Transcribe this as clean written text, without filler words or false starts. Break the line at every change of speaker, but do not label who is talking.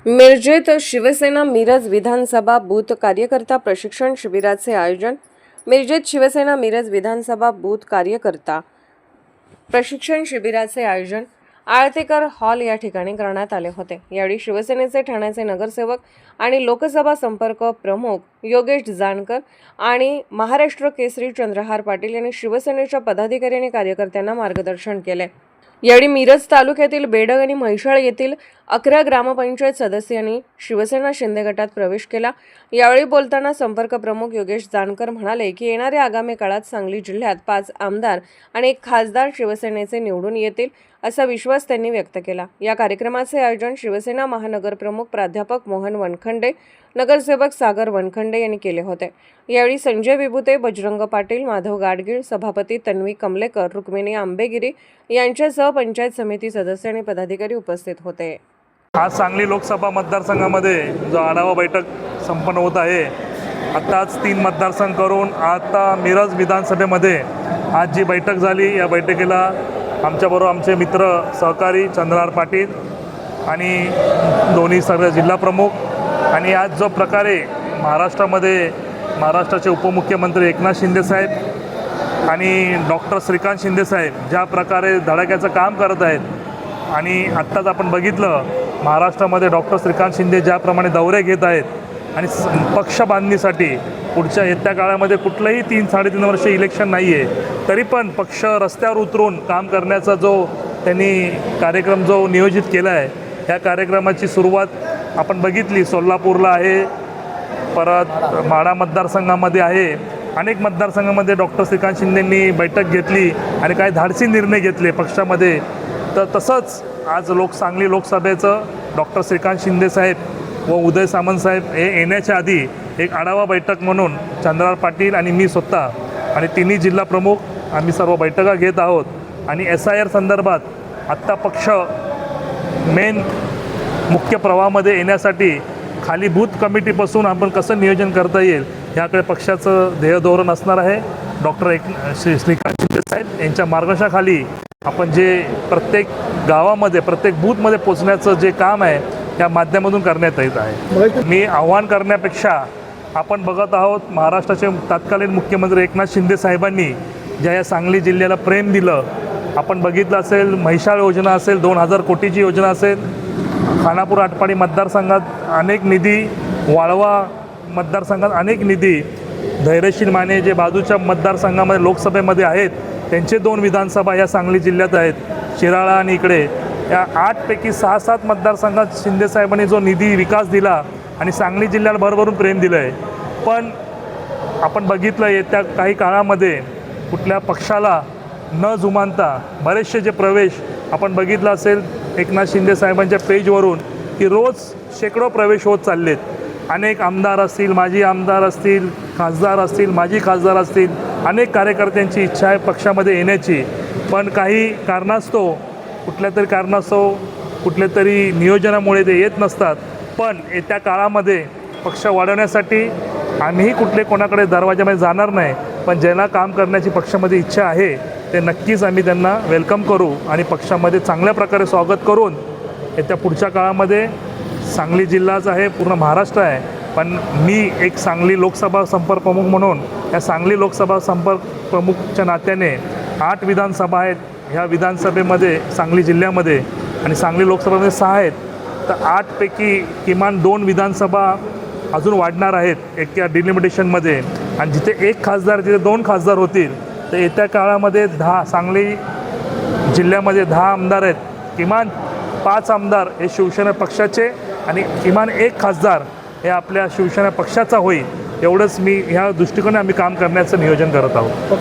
मिरजेत शिवसेना मिरज विधानसभा booth कार्यकर्ता प्रशिक्षण शिबिराचे आयोजन। मिरजेत शिवसेना मिरज विधानसभा बूथ कार्यकर्ता प्रशिक्षण शिबिराचे आयोजन आळतेकर हॉल या ठिकाणी करण्यात आले होते। यावेळी शिवसेनेचे ठाण्याचे नगरसेवक आणि लोकसभा संपर्क प्रमुख योगेश जानकर आणि महाराष्ट्र केसरी चंद्रहार पाटील यांनी शिवसेनेच्या पदाधिकारी आणि कार्यकर्त्यांना मार्गदर्शन केले। यावेळी मिरज तालुक्यातील बेडग आणि म्हैसाळ येथील 11 ग्रामपंचायत सदस्यांनी शिवसेना शिंदे गटात प्रवेश केला। यावेळी बोलताना संपर्क प्रमुख योगेश जानकर म्हणाले की येणाऱ्या आगामी काळात सांगली जिल्ह्यात 5 आमदार आणि 1 खासदार शिवसेनेचे निवडून येतील असा विश्वास त्यांनी व्यक्त केला। या कार्यक्रमाचे आयोजन शिवसेना महानगर प्रमुख प्राध्यापक मोहन वनखंडे, नगरसेवक सागर वनखंडे यांनी केले होते। यावेळी संजय विभूते, बजरंग पाटील, माधव गाडगीळ, सभापती तन्वी कमलेकर, रुक्मिणी आंबेगिरी यांच्यासह पंचायत समिती सदस्य आणि पदाधिकारी उपस्थित होते।
आज सांगली लोकसभा मतदारसंघामध्ये जो आढावा बैठक संपन्न होत आहे, आत्ताच 3 मतदारसंघ करून आता मिरज विधानसभेमध्ये आज जी बैठक झाली, या बैठकीला आमच्याबरोबर आमचे मित्र सहकारी चंद्रहार पाटील आणि दोन्ही सर्व जिल्हा प्रमुख आणि आज जो प्रकारे महाराष्ट्रामध्ये महाराष्ट्राचे उपमुख्यमंत्री एकनाथ शिंदे साहेब आणि डॉक्टर श्रीकांत शिंदे साहेब ज्या प्रकारे धडाक्याचं काम करत आहेत आणि आत्ताच आपण बघितलं महाराष्ट्रामध्ये डॉक्टर श्रीकांत शिंदे ज्याप्रमाणे दौरे घेत आहेत आणि पक्ष बांधणीसाठी पुढच्या येत्या काळामध्ये कुठलंही 3-3.5 वर्ष इलेक्शन नाही आहे तरी पण पक्ष रस्त्यावर उतरून काम करण्याचा जो त्यांनी कार्यक्रम जो नियोजित केला आहे, ह्या कार्यक्रमाची सुरुवात आपण बघितली सोलापूरला आहे, परत माढा मतदारसंघामध्ये आहे, अनेक मतदारसंघामध्ये डॉक्टर श्रीकांत शिंदेंनी बैठक घेतली आणि काही धाडसी निर्णय घेतले पक्षामध्ये। तर तसंच आज सांगली लोकसभेचं डॉक्टर श्रीकांत शिंदे साहेब व उदय सामंत साहेब हे येण्याच्या आधी एक आढावा बैठक म्हणून चंद्रहार पाटील आणि मी स्वतः आणि तिन्ही जिल्हा प्रमुख आम्ही सर्व बैठका घेत आहोत आणि SIR संदर्भात आत्ता पक्ष मेन मुख्य प्रवाहामध्ये येण्यासाठी खाली बूथ कमिटीपासून आपण कसं नियोजन करता येईल याकडे पक्षाचं ध्येय धोरण असणार आहे। डॉक्टर श्रीकांत शिंदे साहेब यांच्या मार्गदर्शनाखाली आपण जे प्रत्येक गावामध्ये प्रत्येक बूथमध्ये पोचण्याचं जे काम आहे या माध्यमातून करण्यात येत आहे। मी आव्हान करण्यापेक्षा आपण बघत आहोत महाराष्ट्राचे तत्कालीन मुख्यमंत्री एकनाथ शिंदे साहेबांनी ज्या या सांगली जिल्ह्याला प्रेम दिलं, आपण बघितलं असेल म्हैसाळ योजना असेल, 2000 कोटीची योजना असेल, खानापूर आटपाडी मतदारसंघात अनेक निधी, वाळवा मतदारसंघात अनेक निधी, धैर्यशील माने जे बाजूच्या मतदारसंघामध्ये लोकसभेमध्ये आहेत त्यांचे 2 विधानसभा या सांगली जिल्ह्यात आहेत, शिराळा आणि इकडे या 8 पैकी 6-7 मतदारसंघात शिंदेसाहेबांनी जो निधी विकास दिला आणि सांगली जिल्ह्याला भरभरून प्रेम दिलं आहे। पण आपण बघितलं येत्या काही काळामध्ये कुठल्या पक्षाला न जुमानता बरेचसे जे प्रवेश आपण बघितलं असेल एकनाथ शिंदे साहेबांच्या पेजवरून की रोज शेकडो प्रवेश होत चाललेत। अनेक आमदार असतील, माजी आमदार असतील, खासदार असतील, माजी खासदार असतील, अनेक कार्यकर्त्यांची इच्छा आहे पक्षामध्ये येण्याची, पण काही कारणास्तव कुठल्या तरी नियोजनामुळे ते येत नसतात। पण येत्या काळामध्ये पक्ष वाढवण्यासाठी आम्हीही कोणाकडे दरवाजामध्ये जाणार नाही, पण ज्यांना काम करण्याची पक्षामध्ये इच्छा आहे ते नक्कीच आम्ही त्यांना वेलकम करू आणि पक्षामध्ये चांगल्या प्रकारे स्वागत करून येत्या पुढच्या काळामध्ये सांगली जिल्हाच आहे, पूर्ण महाराष्ट्र आहे, पण मी एक सांगली लोकसभा संपर्क प्रमुख म्हणून या सांगली लोकसभा संपर्क प्रमुखच्या नात्याने 8 विधानसभा आहेत, ह्या विधानसभेमध्ये सांगली जिल्ह्यामध्ये आणि सांगली लोकसभेमध्ये 6 आहेत, तर 8 पैकी किमान 2 विधानसभा अजून वाढणार आहेत एक या डिलिमिटेशनमध्ये आणि जिथे 1 खासदार तिथे 2 खासदार होतील। तर येत्या काळामध्ये सांगली जिल्ह्यामध्ये 10 आमदार आहेत, किमान 5 आमदार हे शिवसेना पक्षाचे आणि किमान 1 खासदार हे आपल्या शिवसेना पक्षाचा होईल, एवढंच मी ह्या दृष्टिकोनाने आम्ही काम करण्याचं नियोजन करत आहोत।